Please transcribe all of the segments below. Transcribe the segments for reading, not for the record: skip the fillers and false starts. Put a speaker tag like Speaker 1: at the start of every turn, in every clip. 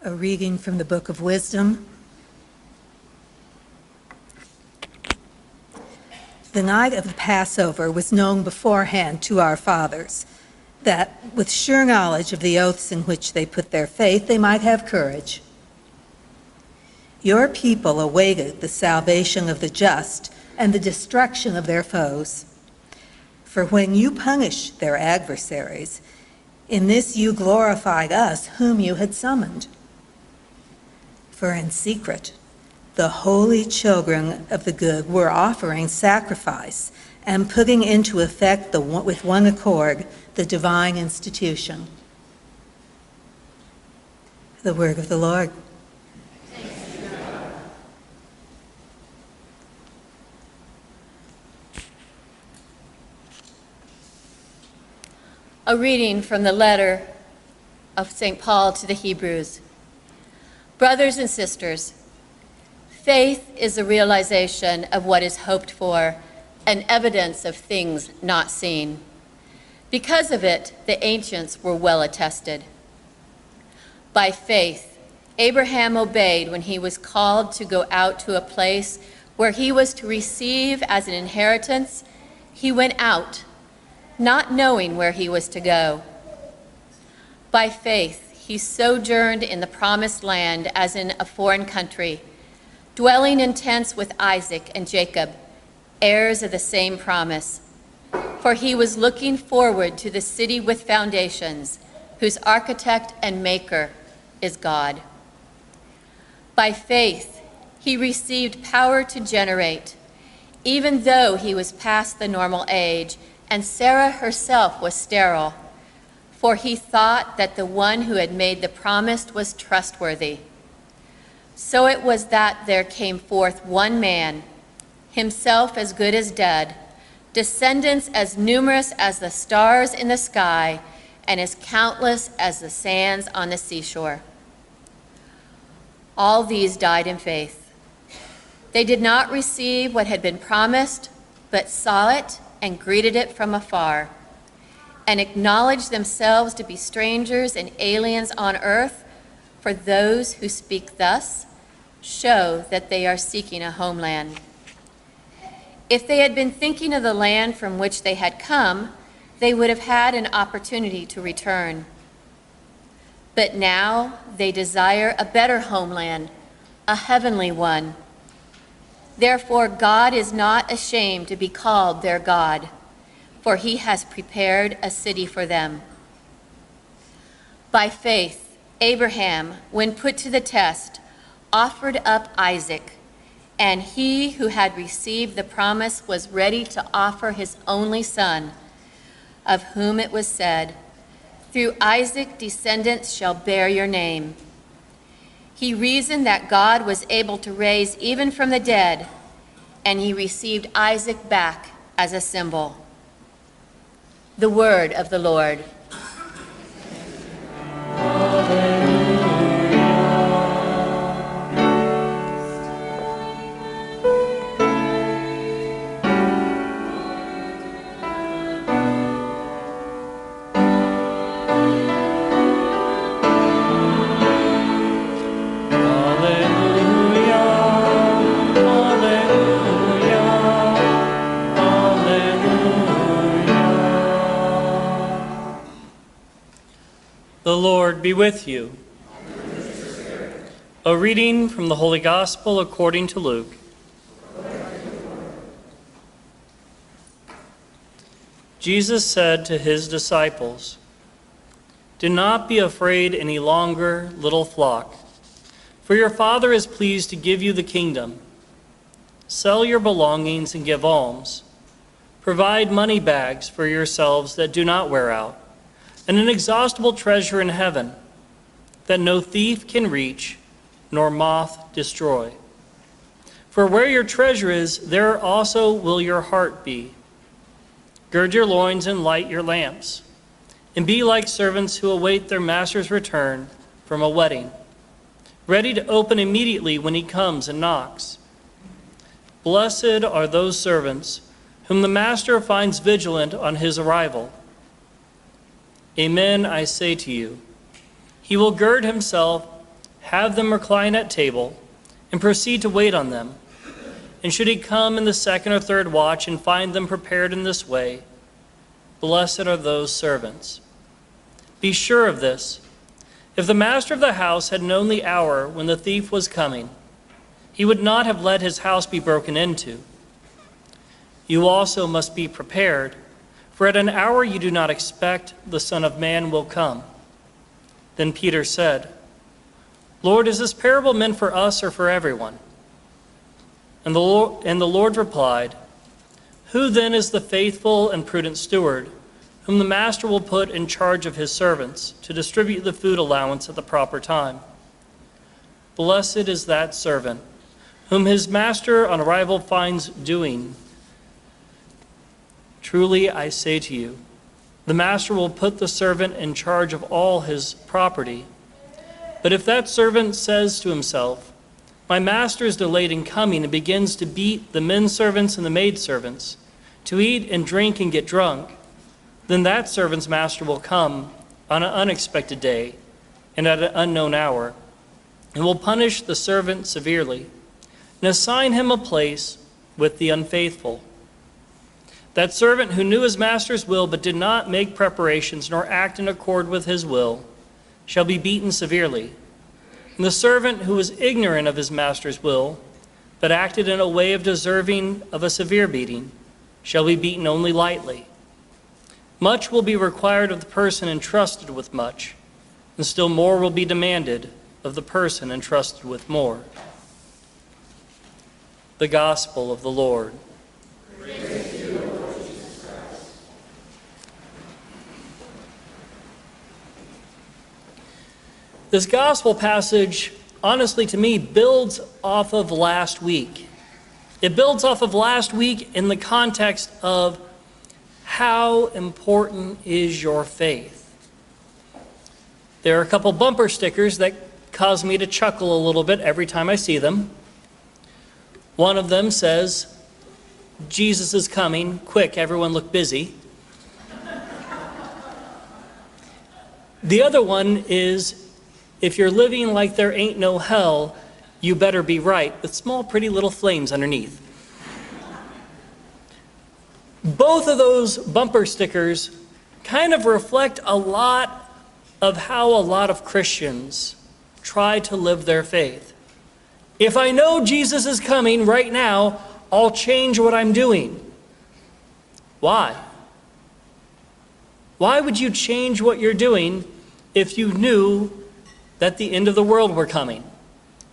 Speaker 1: A reading from the Book of Wisdom. The night of the Passover was known beforehand to our fathers, that with sure knowledge of the oaths in which they put their faith, they might have courage. Your people awaited the salvation of the just and the destruction of their foes. For when you punished their adversaries, in this you glorified us whom you had summoned. For in secret, the holy children of the good were offering sacrifice and putting into effect with one accord the divine institution. The word of the Lord.
Speaker 2: A reading from the letter of St. Paul to the Hebrews. Brothers and sisters, faith is the realization of what is hoped for and evidence of things not seen. Because of it, the ancients were well attested. By faith, Abraham obeyed when he was called to go out to a place where he was to receive as an inheritance. He went out, not knowing where he was to go. By faith, he sojourned in the promised land as in a foreign country, dwelling in tents with Isaac and Jacob, heirs of the same promise. For he was looking forward to the city with foundations, whose architect and maker is God. By faith, he received power to generate, even though he was past the normal age, and Sarah herself was sterile, for he thought that the one who had made the promise was trustworthy. So it was that there came forth one man, himself as good as dead, descendants as numerous as the stars in the sky, and as countless as the sands on the seashore. All these died in faith. They did not receive what had been promised, but saw it and greeted it from afar, and acknowledged themselves to be strangers and aliens on earth, for those who speak thus show that they are seeking a homeland. If they had been thinking of the land from which they had come, they would have had an opportunity to return. But now they desire a better homeland, a heavenly one. Therefore, God is not ashamed to be called their God, for he has prepared a city for them. By faith, Abraham, when put to the test, offered up Isaac, and he who had received the promise was ready to offer his only son, of whom it was said, "Through Isaac descendants shall bear your name." He reasoned that God was able to raise even from the dead, and he received Isaac back as a symbol. The word of the Lord.
Speaker 3: The Lord be with you. A reading from the Holy Gospel according to Luke. Jesus said to his disciples, "Do not be afraid any longer, little flock, for your Father is pleased to give you the kingdom. Sell your belongings and give alms. Provide money bags for yourselves that do not wear out, and an inexhaustible treasure in heaven that no thief can reach, nor moth destroy. For where your treasure is, there also will your heart be. Gird your loins and light your lamps, and be like servants who await their master's return from a wedding, ready to open immediately when he comes and knocks. Blessed are those servants whom the master finds vigilant on his arrival. Amen, I say to you, he will gird himself have them recline at table, and proceed to wait on them. And should he come in the second or third watch and find them prepared in this way, blessed are those servants. Be sure of this: if the master of the house had known the hour when the thief was coming, he would not have let his house be broken into. You also must be prepared, for at an hour you do not expect the Son of Man will come." Then Peter said, "Lord, is this parable meant for us or for everyone?" And the Lord replied, "Who then is the faithful and prudent steward, whom the master will put in charge of his servants to distribute the food allowance at the proper time? Blessed is that servant, whom his master on arrival finds doing. Truly I say to you, the master will put the servant in charge of all his property. But if that servant says to himself, 'My master is delayed in coming,' and begins to beat the men servants and the maid servants, to eat and drink and get drunk, then that servant's master will come on an unexpected day and at an unknown hour, and will punish the servant severely, and assign him a place with the unfaithful. That servant who knew his master's will but did not make preparations nor act in accord with his will shall be beaten severely. And the servant who was ignorant of his master's will, but acted in a way of deserving of a severe beating, shall be beaten only lightly. Much will be required of the person entrusted with much, and still more will be demanded of the person entrusted with more." The Gospel of the Lord.
Speaker 4: Praise to you, Lord Jesus Christ.
Speaker 3: This gospel passage, honestly to me, builds off of last week. It builds off of last week in the context of how important is your faith. There are a couple bumper stickers that cause me to chuckle a little bit every time I see them. One of them says, "Jesus is coming, quick, everyone look busy." The other one is, "If you're living like there ain't no hell, you better be right," with small pretty little flames underneath. Both of those bumper stickers kind of reflect a lot of how a lot of Christians try to live their faith. If I know Jesus is coming right now, I'll change what I'm doing. Why? Why would you change what you're doing if you knew that the end of the world were coming?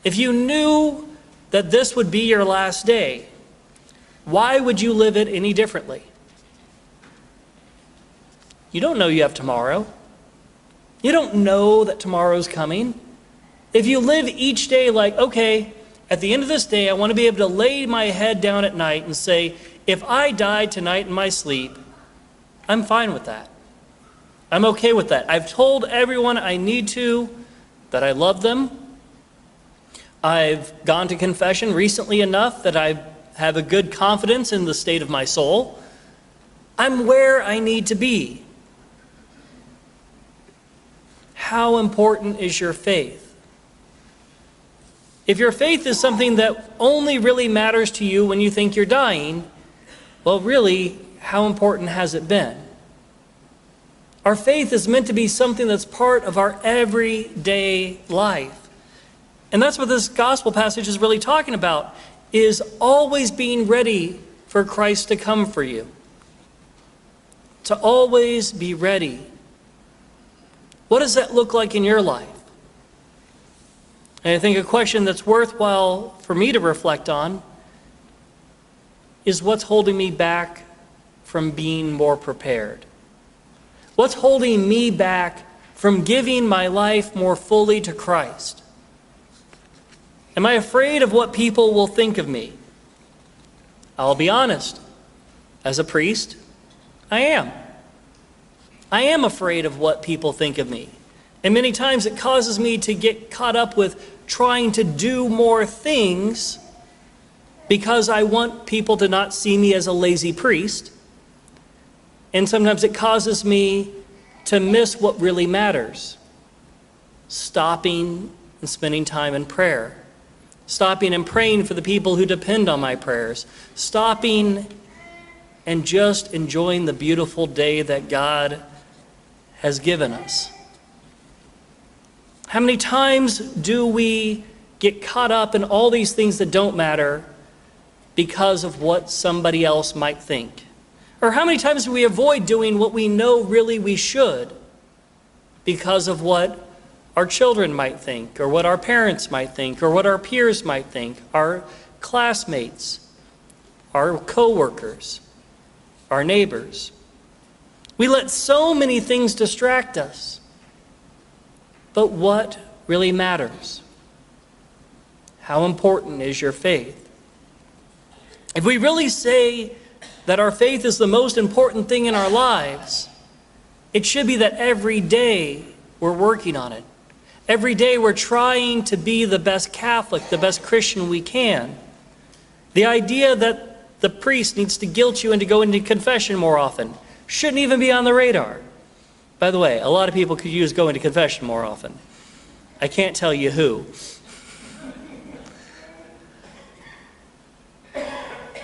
Speaker 3: If you knew that this would be your last day, why would you live it any differently? You don't know you have tomorrow. You don't know that tomorrow's coming. If you live each day like, okay, at the end of this day, I want to be able to lay my head down at night and say, if I die tonight in my sleep, I'm fine with that. I'm okay with that. I've told everyone I need to that I love them. I've gone to confession recently enough that I have a good confidence in the state of my soul. I'm where I need to be. How important is your faith? If your faith is something that only really matters to you when you think you're dying, well, really, how important has it been? Our faith is meant to be something that's part of our everyday life. And that's what this gospel passage is really talking about, is always being ready for Christ to come for you. To always be ready. What does that look like in your life? And I think a question that's worthwhile for me to reflect on is, what's holding me back from being more prepared? What's holding me back from giving my life more fully to Christ? Am I afraid of what people will think of me? I'll be honest. As a priest, I am. I am afraid of what people think of me. And many times it causes me to get caught up with trying to do more things because I want people to not see me as a lazy priest. And sometimes it causes me to miss what really matters. Stopping and spending time in prayer. Stopping and praying for the people who depend on my prayers. Stopping and just enjoying the beautiful day that God has given us. How many times do we get caught up in all these things that don't matter because of what somebody else might think? Or how many times do we avoid doing what we know really we should because of what our children might think, or what our parents might think, or what our peers might think, our classmates, our co-workers, our neighbors? We let so many things distract us. But what really matters? How important is your faith? If we really say that our faith is the most important thing in our lives, it should be that every day we're working on it. Every day we're trying to be the best Catholic, the best Christian we can. The idea that the priest needs to guilt you into going to confession more often shouldn't even be on the radar. By the way, a lot of people could use going to confession more often. I can't tell you who.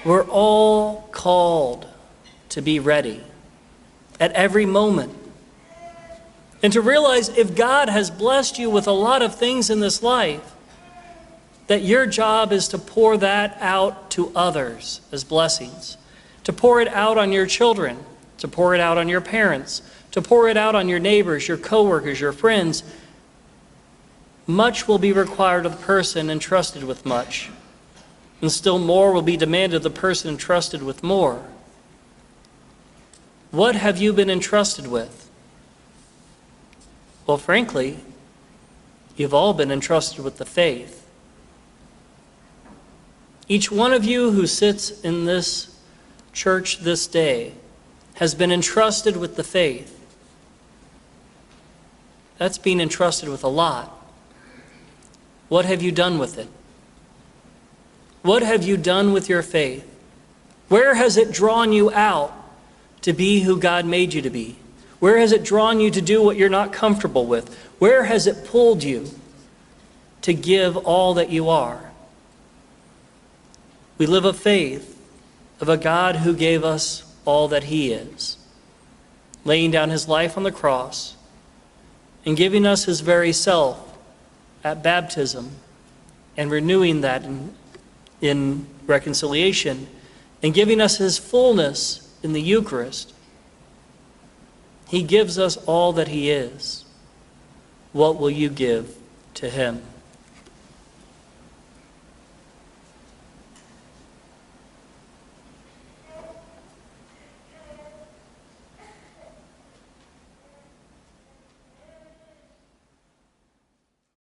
Speaker 3: We're all called to be ready at every moment. And to realize if God has blessed you with a lot of things in this life, that your job is to pour that out to others as blessings. To pour it out on your children, to pour it out on your parents, to pour it out on your neighbors, your coworkers, your friends. Much will be required of the person entrusted with much, and still more will be demanded of the person entrusted with more. What have you been entrusted with? Well, frankly, you've all been entrusted with the faith. Each one of you who sits in this church this day has been entrusted with the faith. That's being entrusted with a lot. What have you done with it? What have you done with your faith? Where has it drawn you out to be who God made you to be? Where has it drawn you to do what you're not comfortable with? Where has it pulled you to give all that you are? We live a faith of a God who gave us all that He is, laying down His life on the cross and giving us His very self at baptism and renewing that in reconciliation and giving us His fullness in the Eucharist. He gives us all that He is. What will you give to Him?